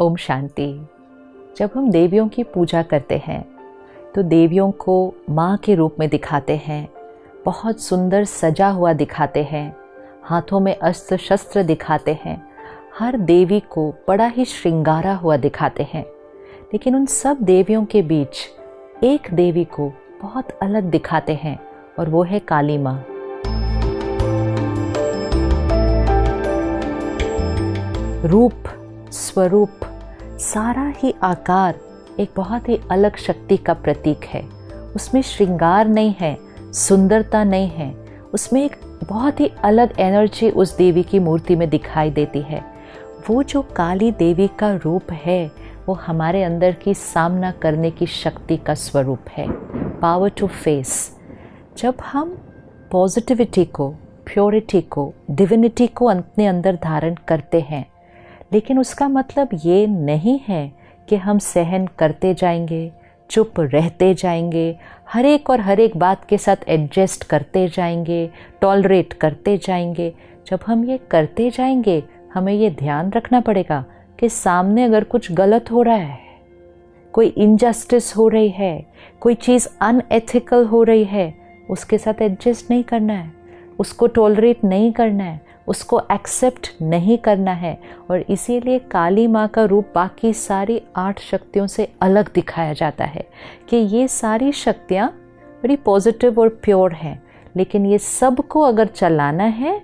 ओम शांति। जब हम देवियों की पूजा करते हैं तो देवियों को माँ के रूप में दिखाते हैं, बहुत सुंदर सजा हुआ दिखाते हैं, हाथों में अस्त्र शस्त्र दिखाते हैं, हर देवी को बड़ा ही श्रृंगारा हुआ दिखाते हैं। लेकिन उन सब देवियों के बीच एक देवी को बहुत अलग दिखाते हैं और वो है काली माँ। रूप, स्वरूप, सारा ही आकार एक बहुत ही अलग शक्ति का प्रतीक है। उसमें श्रृंगार नहीं है, सुंदरता नहीं है, उसमें एक बहुत ही अलग एनर्जी उस देवी की मूर्ति में दिखाई देती है। वो जो काली देवी का रूप है वो हमारे अंदर की सामना करने की शक्ति का स्वरूप है, पावर टू फेस। जब हम पॉजिटिविटी को, प्योरिटी को, डिविनिटी को अपने अंदर धारण करते हैं, लेकिन उसका मतलब ये नहीं है कि हम सहन करते जाएंगे, चुप रहते जाएंगे, हर एक बात के साथ एडजस्ट करते जाएंगे, टॉलरेट करते जाएंगे। जब हम ये करते जाएंगे हमें ये ध्यान रखना पड़ेगा कि सामने अगर कुछ गलत हो रहा है, कोई इनजस्टिस हो रही है, कोई चीज़ अनएथिकल हो रही है, उसके साथ एडजस्ट नहीं करना है, उसको टॉलरेट नहीं करना है, उसको एक्सेप्ट नहीं करना है। और इसीलिए काली माँ का रूप बाकी सारी 8 शक्तियों से अलग दिखाया जाता है कि ये सारी शक्तियाँ बड़ी पॉजिटिव और प्योर हैं, लेकिन ये सब को अगर चलाना है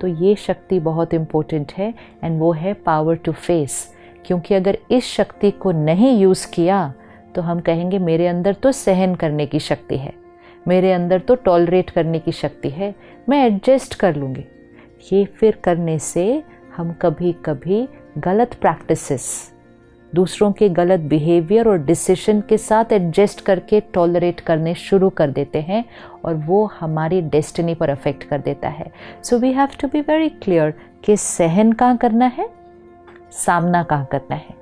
तो ये शक्ति बहुत इम्पोर्टेंट है, एंड वो है पावर टू फेस। क्योंकि अगर इस शक्ति को नहीं यूज़ किया तो हम कहेंगे मेरे अंदर तो सहन करने की शक्ति है, मेरे अंदर तो टॉलरेट करने की शक्ति है, मैं एडजस्ट कर लूँगी। ये फिर करने से हम कभी कभी गलत प्रैक्टिसेस, दूसरों के गलत बिहेवियर और डिसीजन के साथ एडजस्ट करके टॉलरेट करने शुरू कर देते हैं और वो हमारी डेस्टिनी पर अफेक्ट कर देता है। So we have to be very clear कि सहन कहाँ करना है, सामना कहाँ करना है।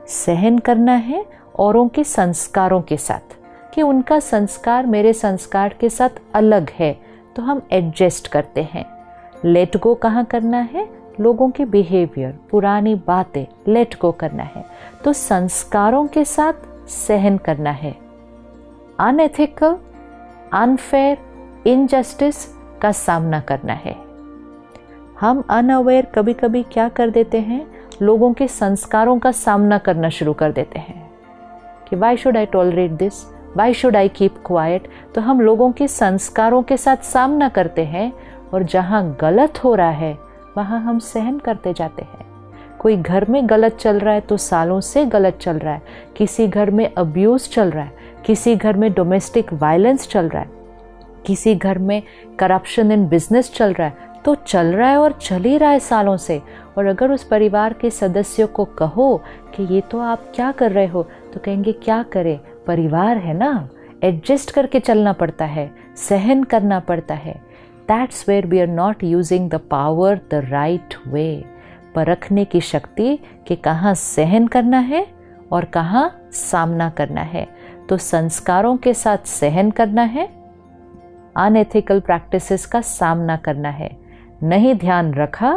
सहन करना है औरों के संस्कारों के साथ, कि उनका संस्कार मेरे संस्कार के साथ अलग है तो हम एडजस्ट करते हैं। लेट गो कहाँ करना है, लोगों के बिहेवियर, पुरानी बातें लेट गो करना है। तो संस्कारों के साथ सहन करना है। अनएथिकल, अनफेयर, इनजस्टिस का सामना करना है। हम अनअवेयर कभी कभी क्या कर देते हैं, लोगों के संस्कारों का सामना करना शुरू कर देते हैं कि why should I tolerate this, why should I keep quiet. तो हम लोगों के संस्कारों के साथ सामना करते हैं और जहाँ गलत हो रहा है वहाँ हम सहन करते जाते हैं। कोई घर में गलत चल रहा है तो सालों से गलत चल रहा है, किसी घर में अब्यूज़ चल रहा है, किसी घर में डोमेस्टिक वायलेंस चल रहा है, किसी घर में करप्शन इन बिजनेस चल रहा है, तो चल रहा है और चल ही रहा है सालों से। और अगर उस परिवार के सदस्यों को कहो कि ये तो आप क्या कर रहे हो, तो कहेंगे क्या करें, परिवार है ना, एडजस्ट करके चलना पड़ता है, सहन करना पड़ता है। That's where we are not using the power the right way. परखने की शक्ति कि कहाँ सहन करना है और कहाँ सामना करना है। तो संस्कारों के साथ सहन करना है, अनएथिकल प्रैक्टिसेस का सामना करना है। नहीं ध्यान रखा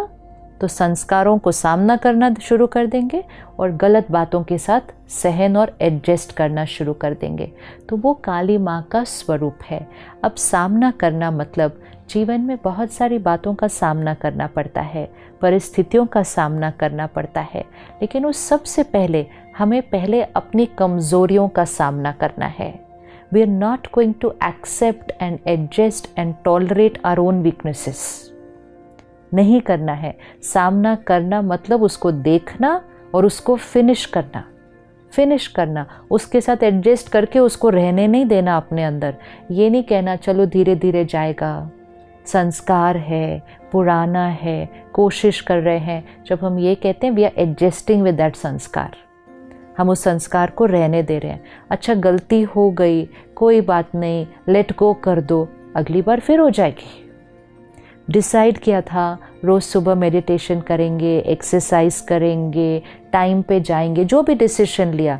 तो संस्कारों को सामना करना शुरू कर देंगे और गलत बातों के साथ सहन और एडजस्ट करना शुरू कर देंगे। तो वो काली माँ का स्वरूप है। अब सामना करना मतलब जीवन में बहुत सारी बातों का सामना करना पड़ता है, परिस्थितियों का सामना करना पड़ता है, लेकिन उस सबसे पहले हमें पहले अपनी कमज़ोरियों का सामना करना है। We are not going to accept and adjust and tolerate our own weaknesses. नहीं करना है। सामना करना मतलब उसको देखना और उसको फिनिश करना, उसके साथ एडजस्ट करके उसको रहने नहीं देना अपने अंदर। ये नहीं कहना चलो धीरे धीरे जाएगा, संस्कार है, पुराना है, कोशिश कर रहे हैं। जब हम ये कहते हैं we are adjusting with that संस्कार, हम उस संस्कार को रहने दे रहे हैं। अच्छा गलती हो गई, कोई बात नहीं, लेट गो कर दो, अगली बार फिर हो जाएगी। डिसाइड किया था रोज़ सुबह मेडिटेशन करेंगे, एक्सरसाइज करेंगे, टाइम पे जाएंगे, जो भी डिसीजन लिया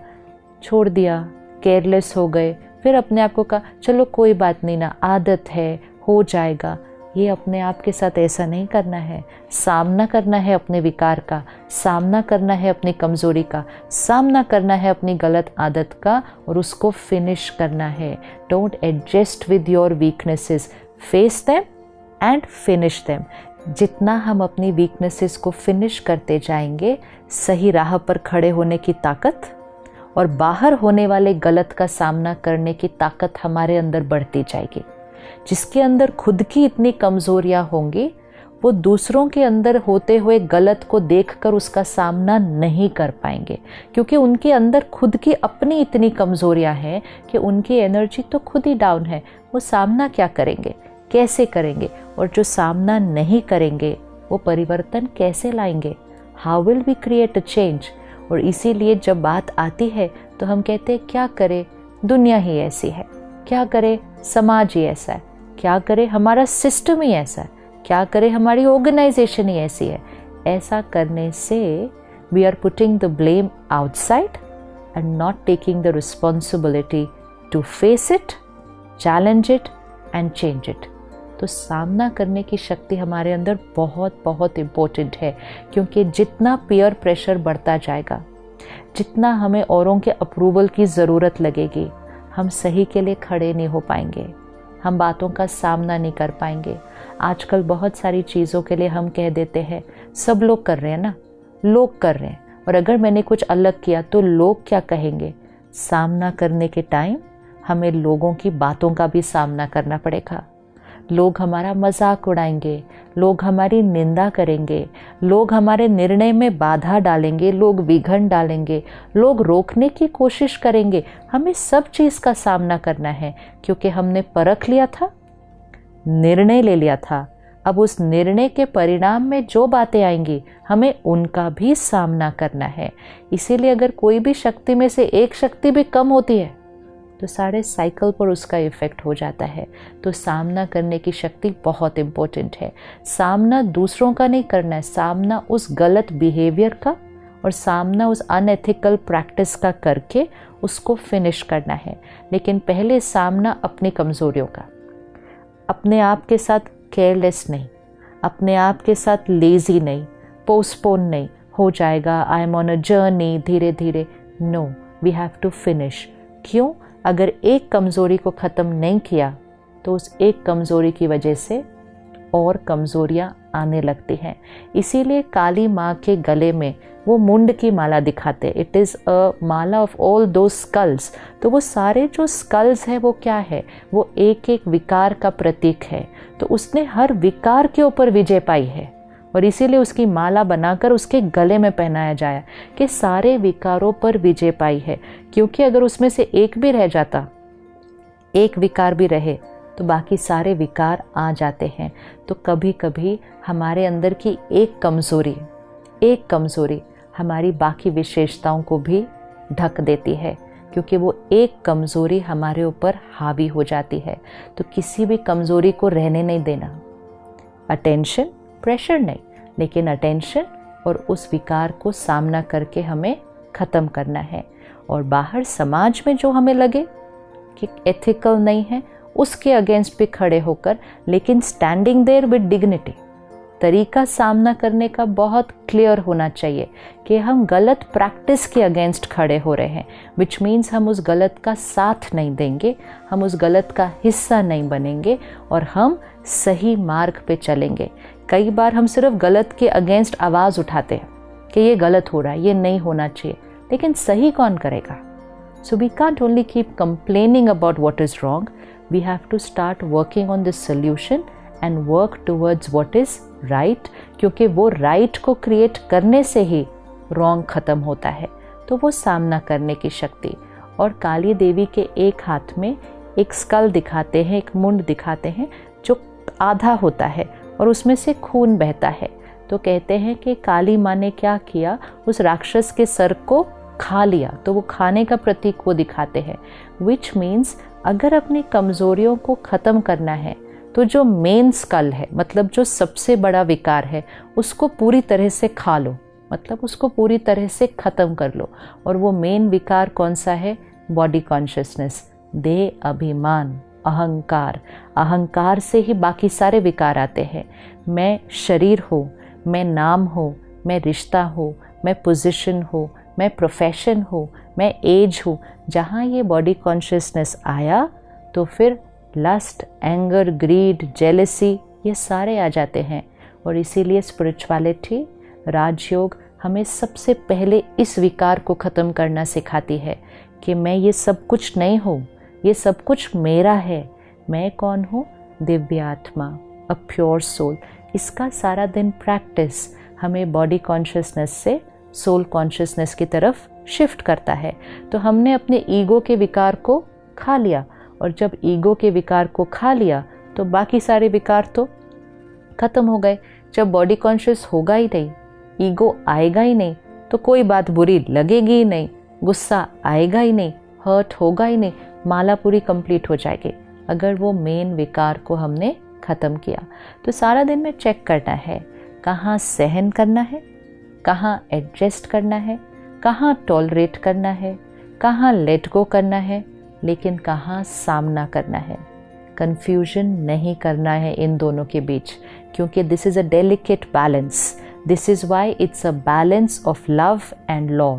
छोड़ दिया, केयरलेस हो गए, फिर अपने आप को कहा चलो कोई बात नहीं ना, आदत है, हो जाएगा। ये अपने आप के साथ ऐसा नहीं करना है। सामना करना है अपने विकार का, सामना करना है अपनी कमज़ोरी का, सामना करना है अपनी गलत आदत का और उसको फिनिश करना है। Don't adjust with your weaknesses, face them and finish them. जितना हम अपनी वीकनेसेस को फिनिश करते जाएंगे, सही राह पर खड़े होने की ताकत और बाहर होने वाले गलत का सामना करने की ताकत हमारे अंदर बढ़ती जाएगी। जिसके अंदर खुद की इतनी कमज़ोरियाँ होंगी, वो दूसरों के अंदर होते हुए गलत को देखकर उसका सामना नहीं कर पाएंगे, क्योंकि उनके अंदर खुद की अपनी इतनी कमज़ोरियाँ हैं कि उनकी एनर्जी तो खुद ही डाउन है। वो सामना क्या करेंगे, कैसे करेंगे? और जो सामना नहीं करेंगे वो परिवर्तन कैसे लाएंगे? How will we create a change? और इसीलिए जब बात आती है तो हम कहते हैं क्या करें, दुनिया ही ऐसी है, क्या करें, समाज ही ऐसा है, क्या करें, हमारा सिस्टम ही ऐसा है, क्या करें, हमारी ऑर्गेनाइजेशन ही ऐसी है। ऐसा करने से we are putting the blame outside and not taking the responsibility to face it, challenge it and change it. तो सामना करने की शक्ति हमारे अंदर बहुत बहुत इम्पोर्टेंट है, क्योंकि जितना पीयर प्रेशर बढ़ता जाएगा, जितना हमें औरों के अप्रूवल की ज़रूरत लगेगी, हम सही के लिए खड़े नहीं हो पाएंगे, हम बातों का सामना नहीं कर पाएंगे। आजकल बहुत सारी चीज़ों के लिए हम कह देते हैं सब लोग कर रहे हैं ना, लोग कर रहे हैं, और अगर मैंने कुछ अलग किया तो लोग क्या कहेंगे। सामना करने के टाइम हमें लोगों की बातों का भी सामना करना पड़ेगा। लोग हमारा मजाक उड़ाएंगे, लोग हमारी निंदा करेंगे, लोग हमारे निर्णय में बाधा डालेंगे, लोग विघन डालेंगे, लोग रोकने की कोशिश करेंगे। हमें सब चीज़ का सामना करना है, क्योंकि हमने परख लिया था, निर्णय ले लिया था। अब उस निर्णय के परिणाम में जो बातें आएंगी, हमें उनका भी सामना करना है। इसीलिए अगर कोई भी शक्ति में से एक शक्ति भी कम होती है तो सारे साइकिल पर उसका इफ़ेक्ट हो जाता है। तो सामना करने की शक्ति बहुत इम्पोर्टेंट है। सामना दूसरों का नहीं करना है, सामना उस गलत बिहेवियर का और सामना उस अनएथिकल प्रैक्टिस का करके उसको फिनिश करना है। लेकिन पहले सामना अपनी कमज़ोरियों का, अपने आप के साथ केयरलेस नहीं, अपने आप के साथ लेज़ी नहीं, पोस्टपोन नहीं, हो जाएगा, I am on a journey, धीरे धीरे। No, we have to finish. क्यों? अगर एक कमज़ोरी को ख़त्म नहीं किया तो उस एक कमज़ोरी की वजह से और कमज़ोरियाँ आने लगती हैं। इसीलिए काली माँ के गले में वो मुंड की माला दिखाते, it is a Mala of all दो स्कल्स। तो वो सारे जो स्कल्स है वो क्या है? वो एक एक विकार का प्रतीक है। तो उसने हर विकार के ऊपर विजय पाई है और इसीलिए उसकी माला बनाकर उसके गले में पहनाया जाया कि सारे विकारों पर विजय पाई है। क्योंकि अगर उसमें से एक भी रह जाता, एक विकार भी रहे, तो बाकी सारे विकार आ जाते हैं। तो कभी कभी हमारे अंदर की एक कमज़ोरी हमारी बाकी विशेषताओं को भी ढक देती है, क्योंकि वो एक कमज़ोरी हमारे ऊपर हावी हो जाती है। तो किसी भी कमज़ोरी को रहने नहीं देना। अटेंशन, प्रेशर नहीं, लेकिन अटेंशन और उस विकार को सामना करके हमें ख़त्म करना है। और बाहर समाज में जो हमें लगे कि एथिकल नहीं है, उसके अगेंस्ट भी खड़े होकर, लेकिन स्टैंडिंग देयर विद डिग्निटी। तरीका सामना करने का बहुत क्लियर होना चाहिए कि हम गलत प्रैक्टिस के अगेंस्ट खड़े हो रहे हैं, विच मीन्स हम उस गलत का साथ नहीं देंगे, हम उस गलत का हिस्सा नहीं बनेंगे और हम सही मार्ग पे चलेंगे। कई बार हम सिर्फ गलत के अगेंस्ट आवाज़ उठाते हैं कि ये गलत हो रहा है, ये नहीं होना चाहिए, लेकिन सही कौन करेगा? So we can't only keep complaining about what is wrong, we have to start working on this solution and work towards what is right, क्योंकि वो राइट को क्रिएट करने से ही रॉन्ग ख़त्म होता है। तो वो सामना करने की शक्ति। और काली देवी के एक हाथ में एक स्कल दिखाते हैं, एक मुंड दिखाते हैं जो आधा होता है और उसमें से खून बहता है। तो कहते हैं कि काली माँ ने क्या किया, उस राक्षस के सर को खा लिया। तो वो खाने का प्रतीक वो दिखाते हैं, विच मीन्स अगर अपनी कमज़ोरियों को ख़त्म करना है तो जो मेन स्कल है, मतलब जो सबसे बड़ा विकार है, उसको पूरी तरह से खा लो, मतलब उसको पूरी तरह से ख़त्म कर लो। और वो मेन विकार कौन सा है? बॉडी कॉन्शियसनेस, देह अभिमान, अहंकार। अहंकार से ही बाकी सारे विकार आते हैं। मैं शरीर हूँ, मैं नाम हूँ, मैं रिश्ता हूँ, मैं पोजीशन हूँ, मैं प्रोफेशन हूँ, मैं एज हूँ। जहाँ ये बॉडी कॉन्शियसनेस आया तो फिर लस्ट, एंगर, ग्रीड, जेलसी ये सारे आ जाते हैं। और इसीलिए स्पिरिचुअलिटी, राजयोग हमें सबसे पहले इस विकार को ख़त्म करना सिखाती है कि मैं ये सब कुछ नहीं हूँ, ये सब कुछ मेरा है। मैं कौन हूँ? दिव्य आत्मा, अ प्योर सोल। इसका सारा दिन प्रैक्टिस हमें बॉडी कॉन्शियसनेस से सोल कॉन्शियसनेस की तरफ शिफ्ट करता है। तो हमने अपने ईगो के विकार को खा लिया, और जब ईगो के विकार को खा लिया तो बाकी सारे विकार तो ख़त्म हो गए। जब बॉडी कॉन्शियस होगा ही नहीं, ईगो आएगा ही नहीं, तो कोई बात बुरी लगेगी ही नहीं, गुस्सा आएगा ही नहीं, हर्ट होगा ही नहीं, माला पूरी कंप्लीट हो जाएगी अगर वो मेन विकार को हमने ख़त्म किया। तो सारा दिन में चेक करना है कहाँ सहन करना है, कहाँ एडजस्ट करना है, कहाँ टॉलरेट करना है, कहाँ लेट गो करना है, लेकिन कहाँ सामना करना है। कंफ्यूजन नहीं करना है इन दोनों के बीच, क्योंकि this is a delicate balance. This is why it's a balance of love and law.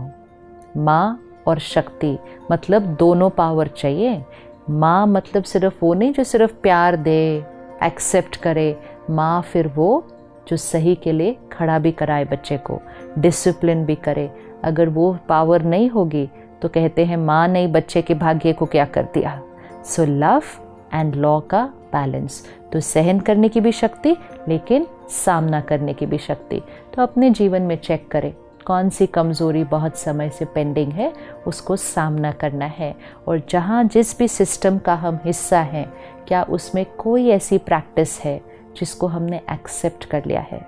माँ और शक्ति मतलब दोनों पावर चाहिए। माँ मतलब सिर्फ वो नहीं जो सिर्फ प्यार दे, एक्सेप्ट करे। माँ फिर वो जो सही के लिए खड़ा भी कराए बच्चे को, डिसिप्लिन भी करे। अगर वो पावर नहीं होगी तो कहते हैं माँ ने बच्चे के भाग्य को क्या कर दिया। सो लव एंड लॉ का बैलेंस, तो सहन करने की भी शक्ति लेकिन सामना करने की भी शक्ति। तो अपने जीवन में चेक करें कौन सी कमज़ोरी बहुत समय से पेंडिंग है, उसको सामना करना है। और जहाँ जिस भी सिस्टम का हम हिस्सा हैं, क्या उसमें कोई ऐसी प्रैक्टिस है जिसको हमने एक्सेप्ट कर लिया है,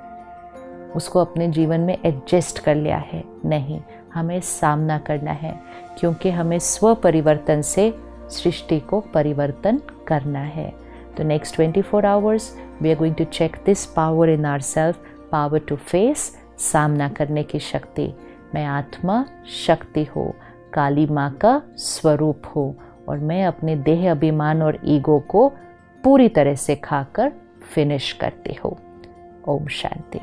उसको अपने जीवन में एडजस्ट कर लिया है? नहीं, हमें सामना करना है, क्योंकि हमें स्व परिवर्तन से सृष्टि को परिवर्तन करना है। तो next 24 hours we are going to check this power in ourselves, power to face, सामना करने की शक्ति। मैं आत्मा शक्ति हूँ, काली माँ का स्वरूप हूँ, और मैं अपने देह अभिमान और ईगो को पूरी तरह से खाकर फिनिश करती हूँ। ओम शांति।